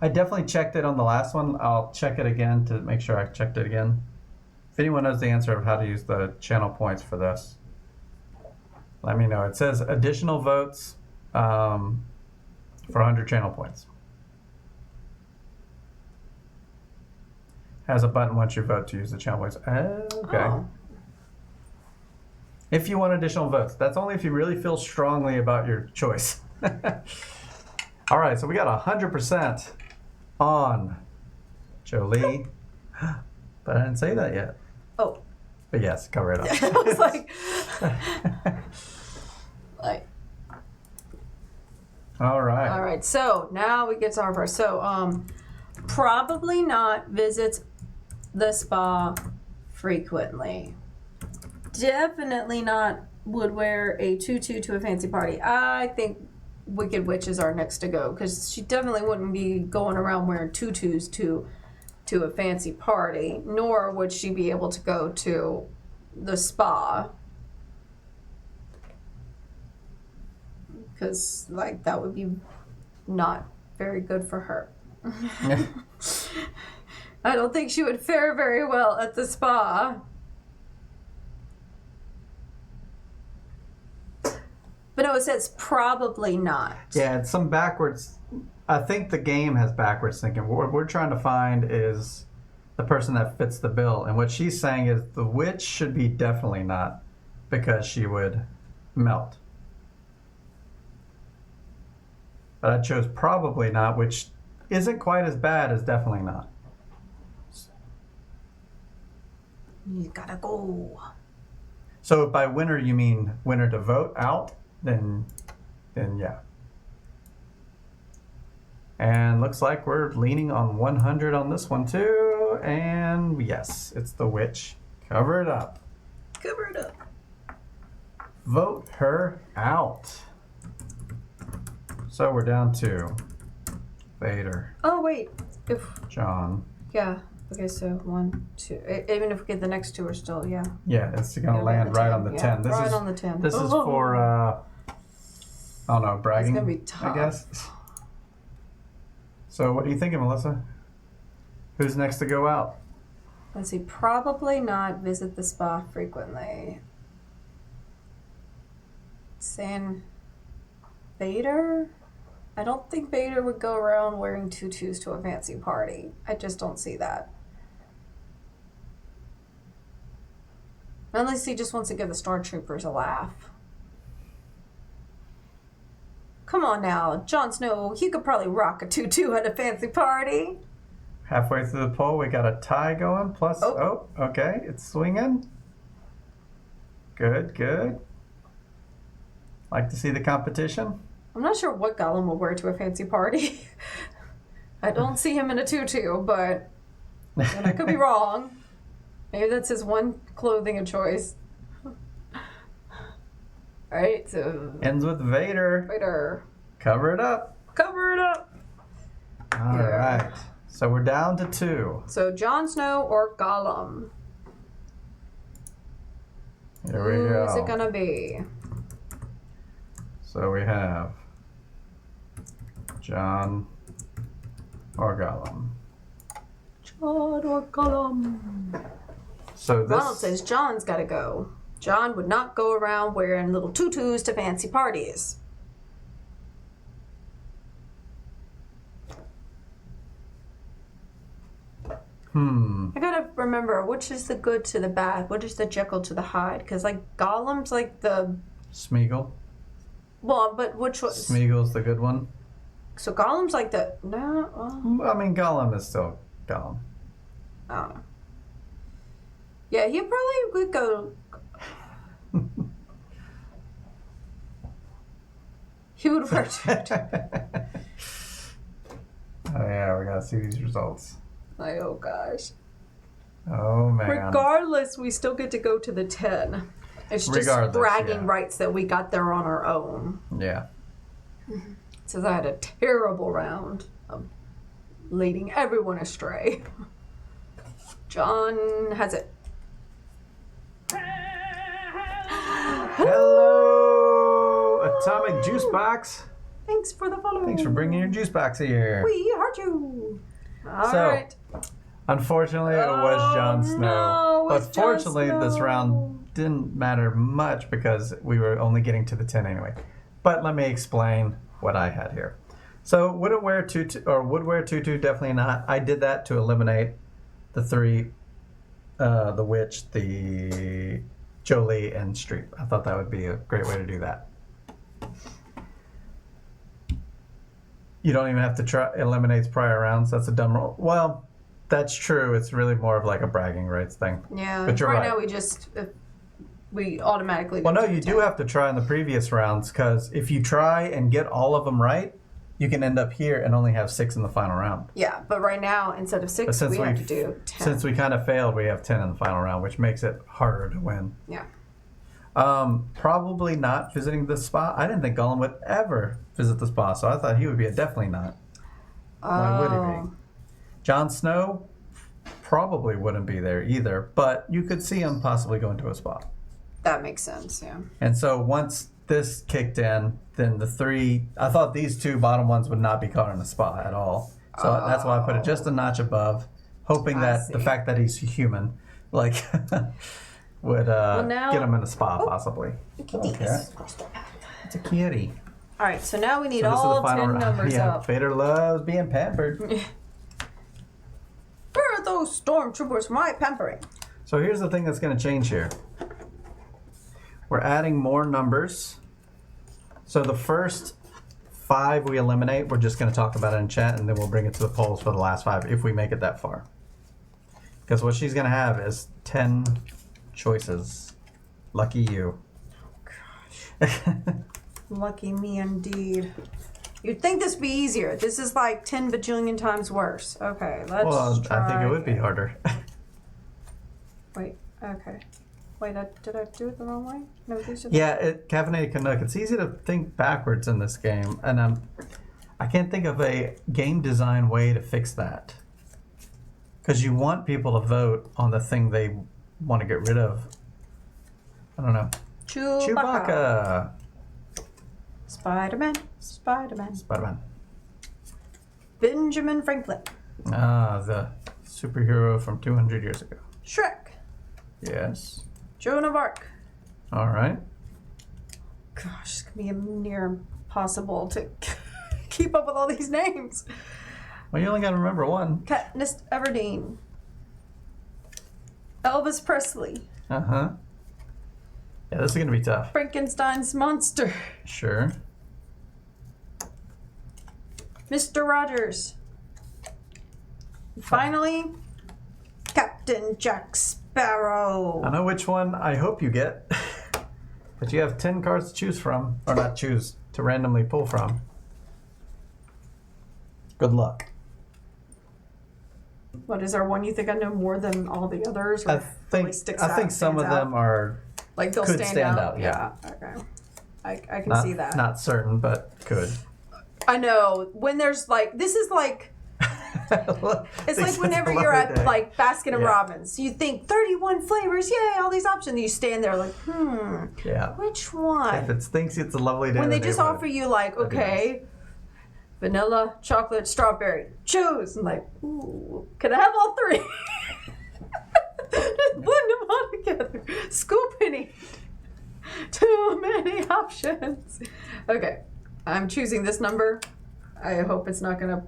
I definitely checked it on the last one. I'll check it again to make sure I checked it again. If anyone knows the answer of how to use the channel points for this, let me know. It says additional votes for 100 channel points. Has a button once you vote to use the channel points. Okay. Oh. If you want additional votes. That's only if you really feel strongly about your choice. All right, so we got 100% on Jolie. But I didn't say that yet. Oh. But yes, cover it up. I was like, All right. all right. So now we get to our first. So, probably not visits the spa frequently. Definitely not would wear a tutu to a fancy party. I think Wicked Witch is our next to go because she definitely wouldn't be going around wearing tutus to a fancy party, nor would she be able to go to the spa. Because, like, that would be not very good for her. I don't think she would fare very well at the spa. But no, it says probably not. Yeah, it's some backwards. I think the game has backwards thinking. What we're trying to find is the person that fits the bill. And what she's saying is the witch should be definitely not because she would melt. But I chose probably not, which isn't quite as bad as definitely not. You gotta go. So if by winner you mean winner to vote out, then yeah. And looks like we're leaning on 100 on this one too. And yes, it's the witch. Cover it up. Cover it up. Vote her out. So we're down to Vader, Oh, wait. If John. Yeah. Okay, so 1, 2. Even if we get the next two, are still, yeah. Yeah, it's going to Yeah, land the right 10, on the yeah, 10. This right is on the 10. This is for I don't know, bragging. It's gonna be tough. I guess. So what are you thinking, Melissa? Who's next to go out? Let's see. Probably not visit the spa frequently. Saying Vader? I don't think Vader would go around wearing tutus to a fancy party. I just don't see that. Unless he just wants to give the Star Troopers a laugh. Come on now, Jon Snow, he could probably rock a tutu at a fancy party. Halfway through the poll, we got a tie going. Plus, okay, it's swinging. Good, good. Like to see the competition? I'm not sure what Gollum will wear to a fancy party. I don't see him in a tutu, but and I could be wrong. Maybe that's his one clothing of choice. All right, so Ends with Vader. Vader. Cover it up. Cover it up. All right. So we're down to 2. So Jon Snow or Gollum? Here we go. Who's it gonna be? So we have Jon or Gollum. Jon or Gollum? So this. Ronald says Jon's gotta go. Jon would not go around wearing little tutus to fancy parties. I gotta remember, which is the good to the bad? What is the Jekyll to the Hyde? Because, like, Gollum's like the... Smeagol. Well, but which one? Smeagol's the good one. So Gollum's like the... No? I mean, Gollum is still Gollum. I don't know. Yeah, he probably would go... He would wear tutu. Oh, yeah, we gotta see these results. Like, oh, gosh. Oh, man. Regardless, we still get to go to the 10. It's just bragging rights that we got there on our own. Yeah. Says I had a terrible round of leading everyone astray. Jon has it. Hello, Atomic Juice Box. Thanks for the follow. Thanks for bringing your juice box here. We heard you. All So, right. Unfortunately, it was Jon Snow. No, but it's Jon fortunately, this Snow. round didn't matter much because we were only getting to the 10 anyway. But let me explain what I had here. So, wouldn't wear tutu, or would wear tutu, definitely not. I did that to eliminate the 3, the witch, the Jolie, and Streep. I thought that would be a great way to do that. You don't even have to try eliminates prior rounds. That's a dumb rule. Well, that's true. It's really more of like a bragging rights thing. Yeah. But you're right right. now we automatically. Well, no, you do have to try in the previous rounds because if you try and get all of them right, you can end up here and only have 6 in the final round. Yeah, but right now instead of 6, we have to do 10. Since we kind of failed, we have 10 in the final round, which makes it harder to win. Yeah. Probably not visiting the spa. I didn't think Gollum would ever visit the spa, so I thought he would be a definitely not. Why would he be? Jon Snow probably wouldn't be there either, but you could see him possibly going to a spa. That makes sense, yeah. And so once this kicked in, then the 3, I thought these 2 bottom ones would not be caught in a spa at all. So that's why I put it just a notch above, hoping that the fact that he's human, like, would get him in a spa possibly. Okay. It's a kitty. All right, so now we need all 10 numbers up. Vader loves being pampered. Where are those stormtroopers my pampering? So here's the thing that's going to change here. We're adding more numbers. So the first 5 we eliminate, we're just going to talk about it in chat, and then we'll bring it to the polls for the last 5 if we make it that far. Because what she's going to have is 10 choices. Lucky you. Gosh. Lucky me indeed. You'd think this would be easier. This is like 10 bajillion times worse. Okay, let's try. I think it would be harder. Wait, okay. Wait, did I do it the wrong way? No, these are Caffeinated Canuck. It's easy to think backwards in this game, and I can't think of a game design way to fix that. Because you want people to vote on the thing they want to get rid of. I don't know. Chewbacca. Spider-Man. Spider-Man. Spider-Man. Benjamin Franklin. The superhero from 200 years ago. Shrek. Yes. Joan of Arc. All right. Gosh, it's going to be near impossible to keep up with all these names. Well, you only got to remember one. Katniss Everdeen. Elvis Presley. Uh-huh. Yeah, this is going to be tough. Frankenstein's monster. Sure. Mr. Rogers. Finally, Captain Jack Sparrow. I know which one I hope you get. But you have 10 cards to choose from. Or not choose, to randomly pull from. Good luck. What, is there one you think I know more than all the others? Or I think some of them are like they'll could stand out. Yeah. Okay. I can see that. Not certain, but could. I know. When there's like, this is like, it's like whenever you're at like Baskin and Robbins, you think 31 flavors, yay, all these options. You stand there like, which one? If it thinks it's a lovely day. When they just offer you like, okay, vanilla, chocolate, strawberry, choose. I'm like, ooh, can I have all three? Just blend them all together. Scoop and eat. Too many options. Okay, I'm choosing this number. I hope it's not going to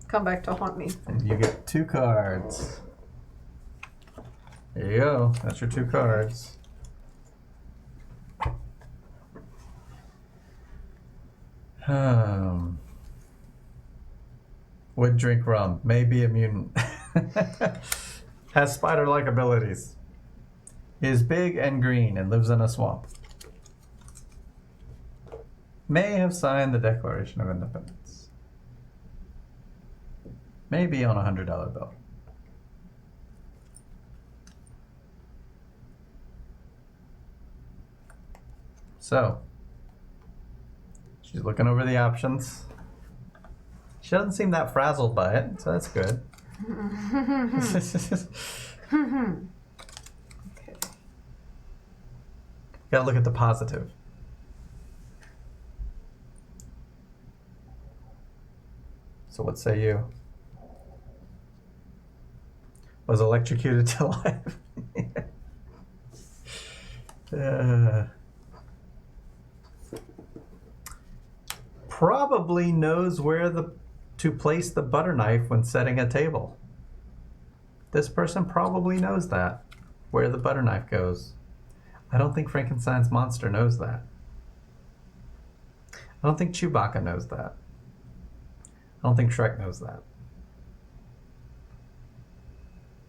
come back to haunt me. And you get 2 cards. There you go. That's your 2 cards. Would drink rum. May be a mutant. Has spider-like abilities. Is big and green and lives in a swamp. May have signed the Declaration of Independence. May be on a $100 bill. So, she's looking over the options. She doesn't seem that frazzled by it, so that's good. Okay. Gotta look at the positive. So what say you? Was electrocuted to life. Probably knows where to place the butter knife when setting a table. This person probably knows that, where the butter knife goes. I don't think Frankenstein's monster knows that. I don't think Chewbacca knows that. I don't think Shrek knows that.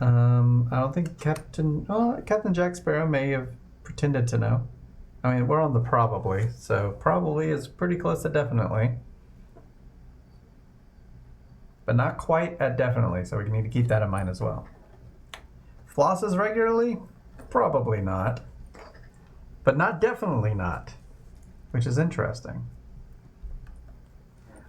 I don't think Captain Jack Sparrow may have pretended to know. I mean, we're on the probably, so probably is pretty close to definitely. But not quite at definitely, so we need to keep that in mind as well. Flosses regularly? Probably not. But not definitely not, which is interesting.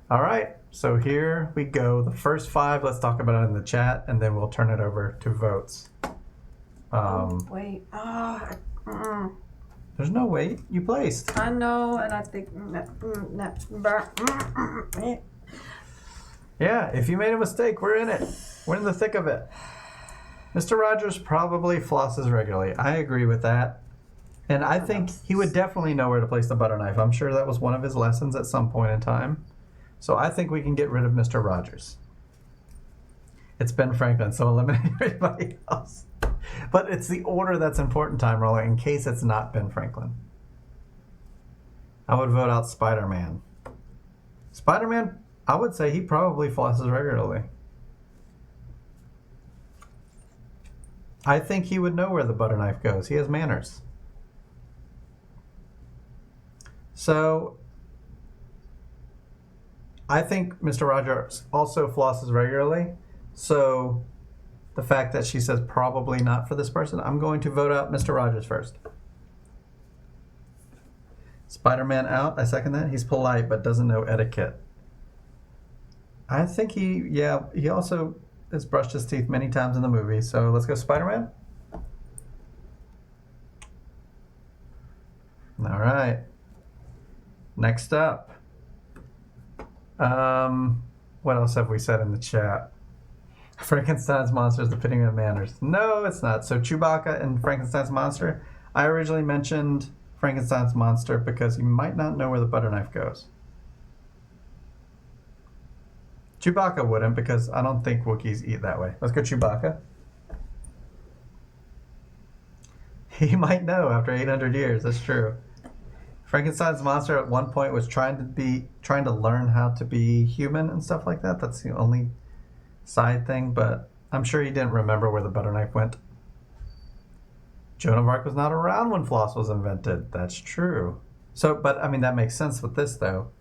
All right, so here we go. The first 5, let's talk about it in the chat, and then we'll turn it over to votes. Wait. There's no wait. You placed. I know, and I think... Yeah, if you made a mistake, we're in it. We're in the thick of it. Mr. Rogers probably flosses regularly. I agree with that. And I think he would definitely know where to place the butter knife. I'm sure that was one of his lessons at some point in time. So I think we can get rid of Mr. Rogers. It's Ben Franklin, so eliminate everybody else. But it's the order that's important, Time Roller, in case it's not Ben Franklin. I would vote out Spider-Man. Spider-Man, I would say he probably flosses regularly. I think he would know where the butter knife goes. He has manners. So, I think Mr. Rogers also flosses regularly. So, the fact that she says probably not for this person, I'm going to vote out Mr. Rogers first. Spider-Man out. I second that. He's polite but doesn't know etiquette. I think he also has brushed his teeth many times in the movie. So let's go Spider-Man. All right. Next up. What else have we said in the chat? Frankenstein's monster is the epitome of manners. No, it's not. So Chewbacca and Frankenstein's monster. I originally mentioned Frankenstein's monster because he might not know where the butter knife goes. Chewbacca wouldn't because I don't think Wookiees eat that way. Let's go Chewbacca. He might know after 800 years. That's true. Frankenstein's monster at one point was trying to learn how to be human and stuff like that. That's the only side thing, but I'm sure he didn't remember where the butter knife went. Joan of Arc was not around when floss was invented. That's true. So, but I mean, that makes sense with this though.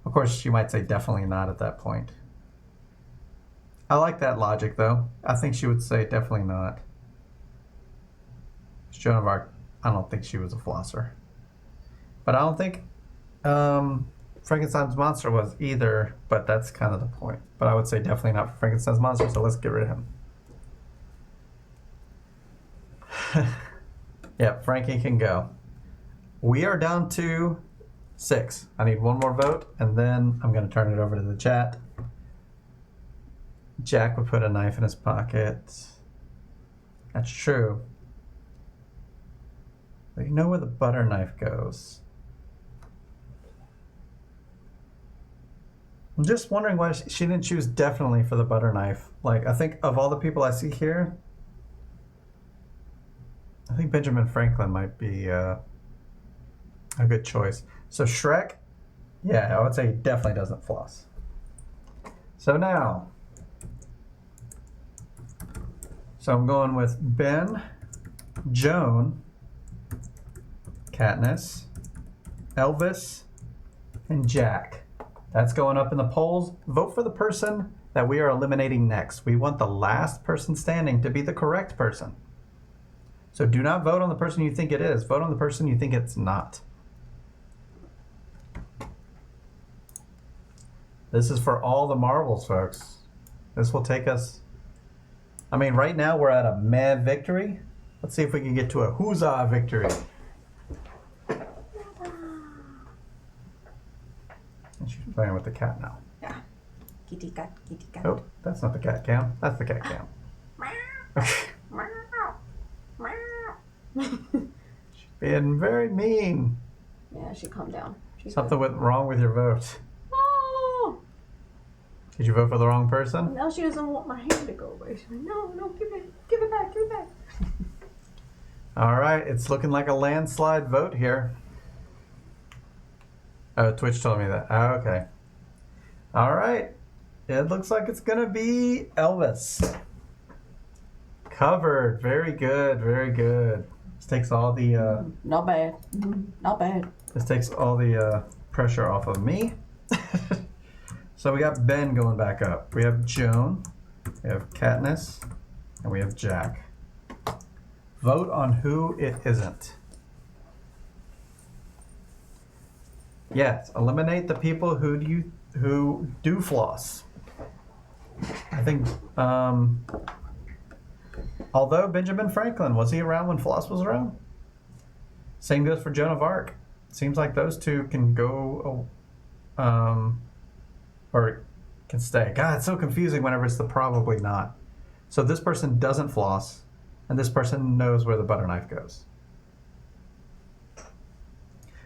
Of course, you might say definitely not at that point. I like that logic though. I think she would say definitely not. Joan of Arc, I don't think she was a flosser. But I don't think Frankenstein's monster was either, but that's kind of the point. But I would say definitely not for Frankenstein's monster, so let's get rid of him. Yeah, Frankie can go. We are down to 6. I need one more vote, and then I'm going to turn it over to the chat. Jack would put a knife in his pocket. That's true. But you know where the butter knife goes. I'm just wondering why she didn't choose definitely for the butter knife. Like, I think of all the people I see here, I think Benjamin Franklin might be a good choice. So Shrek, yeah, I would say he definitely doesn't floss. So now, I'm going with Ben, Joan, Katniss, Elvis, and Jack. That's going up in the polls. Vote for the person that we are eliminating next. We want the last person standing to be the correct person. So do not vote on the person you think it is. Vote on the person you think it's not. This is for all the marbles, folks. This will take us... I mean, right now we're at a meh victory. Let's see if we can get to a Whozit victory. And she's playing with the cat now. Yeah. Kitty cat, kitty cat. Oh, that's not the cat cam. That's the cat cam. She's being very mean. Yeah, she calmed down. Something went wrong with your vote. Oh! Did you vote for the wrong person? Now she doesn't want my hand to go away. She's like, no, give it back. All right, it's looking like a landslide vote here. Oh, Twitch told me that. Oh, okay. All right. It looks like it's going to be Elvis. Covered. Very good. Very good. This takes all the... Not bad. Not bad. This takes all the pressure off of me. So we got Ben going back up. We have Joan. We have Katniss. And we have Jack. Vote on who it isn't. Yes, eliminate the people who do floss. I think, although Benjamin Franklin, was he around when floss was around? Same goes for Joan of Arc. Seems like those two can go, or can stay. God, it's so confusing whenever it's the probably not. So this person doesn't floss, and this person knows where the butter knife goes.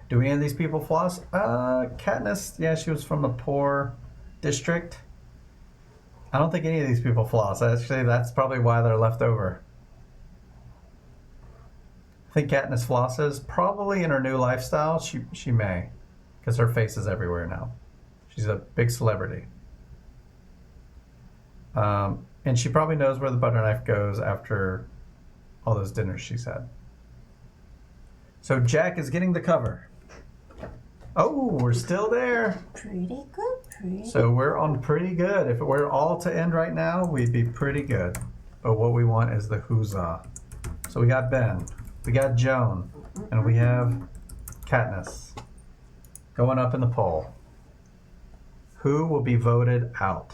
Do any of these people floss? Katniss, yeah, she was from a poor district. I don't think any of these people floss. Actually, that's probably why they're left over. I think Katniss flosses. Probably in her new lifestyle, she may. Because her face is everywhere now. She's a big celebrity. And she probably knows where the butter knife goes after all those dinners she's had. So Jack is getting the cover. Oh, we're still there. Pretty good, So we're on pretty good. If it were all to end right now, we'd be pretty good. But what we want is the Whozit. So we got Ben, we got Joan, and we have Katniss going up in the poll. Who will be voted out?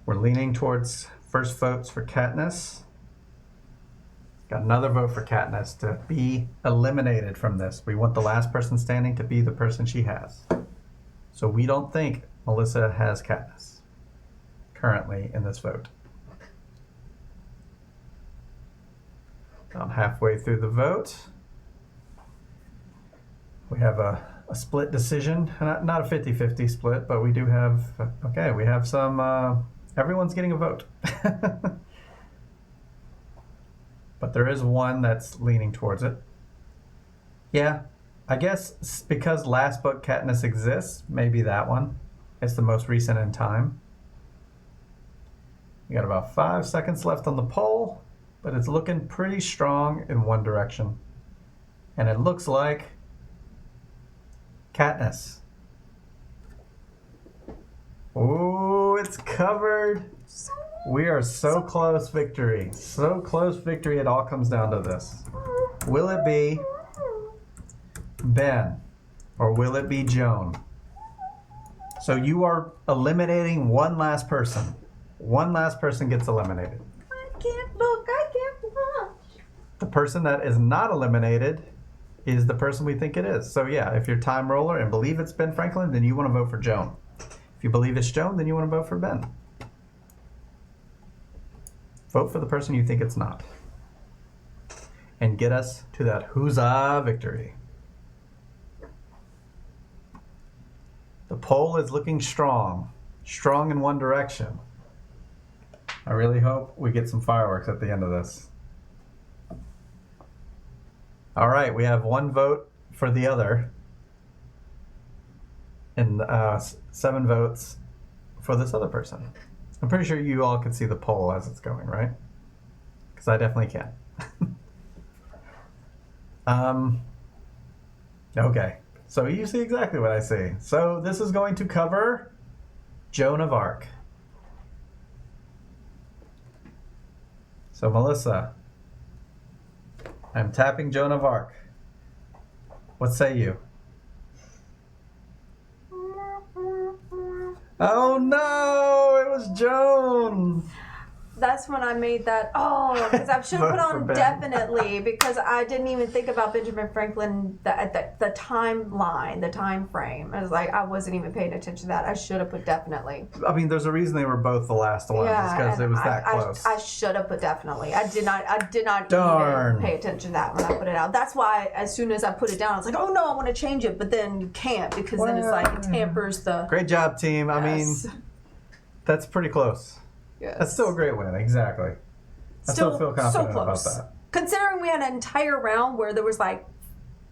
We're leaning towards first votes for Katniss. Got another vote for Katniss to be eliminated from this. We want the last person standing to be the person she has. So we don't think Melissa has Katniss currently in this vote. About halfway through the vote. We have a split decision. Not a 50-50 split, but we do have, okay, we have some, everyone's getting a vote. But there is one that's leaning towards it. Yeah, I guess because last book Katniss exists, maybe that one. It's the most recent in time. We got about 5 seconds left on the poll, but it's looking pretty strong in one direction. And it looks like Katniss. Ooh, it's covered. We are so close victory. So close victory, it all comes down to this. Will it be Ben, or will it be Joan? So you are eliminating one last person. One last person gets eliminated. I can't look. I can't watch. The person that is not eliminated is the person we think it is. So yeah, if you're time roller and believe it's Ben Franklin, then you want to vote for Joan. If you believe it's Joan, then you want to vote for Ben. Vote for the person you think it's not. And get us to that Whozit victory. The poll is looking strong. Strong in one direction. I really hope we get some fireworks at the end of this. All right, we have one vote for the other. And 7 votes for this other person. I'm pretty sure you all can see the poll as it's going, right? Because I definitely can. Okay, so you see exactly what I see. So this is going to cover Joan of Arc. So Melissa, I'm tapping Joan of Arc. What say you? Oh no, it was Joan. That's when I made that. Oh, because I should have put on definitely because I didn't even think about Benjamin Franklin the timeline, the time frame. I was like, I wasn't even paying attention to that. I should have put definitely. I mean, there's a reason they were both the last ones. Yeah, because it was that close. I should have put definitely. I did not Darn. even pay attention to that when I put it out. That's why as soon as I put it down, I was like, oh no, I want to change it, but then you can't because then it's like it tampers the. Great job, team. I mean, that's pretty close. Yes. That's still a great win, exactly. I still feel confident about that. Considering we had an entire round where there was like,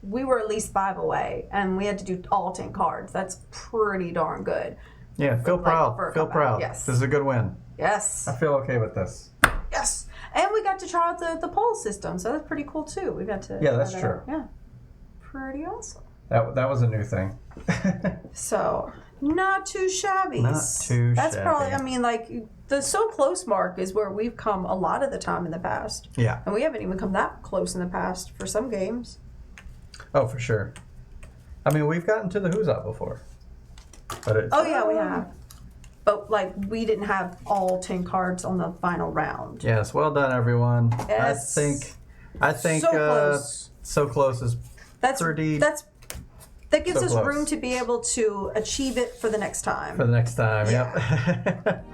we were at least 5 away, and we had to do all 10 cards. That's pretty darn good. Yeah, feel proud. Feel proud. Yes. This is a good win. Yes. I feel okay with this. Yes. And we got to try out the poll system, so that's pretty cool too. We got to. Yeah, that's true. Yeah. Pretty awesome. That was a new thing. So, not too shabby. Not too That's shabby. probably, I mean, like, the so close mark is where we've come a lot of the time in the past. Yeah. And we haven't even come that close in the past for some games. Oh, for sure. I mean, we've gotten to the Whozit before. But it's, Oh, yeah, we have. But, like, we didn't have all 10 cards on the final round. Yes, well done, everyone. Yes. I think So close. So close is pretty... That gives so us close. room to be able to achieve it for the next time. For the next time, yep.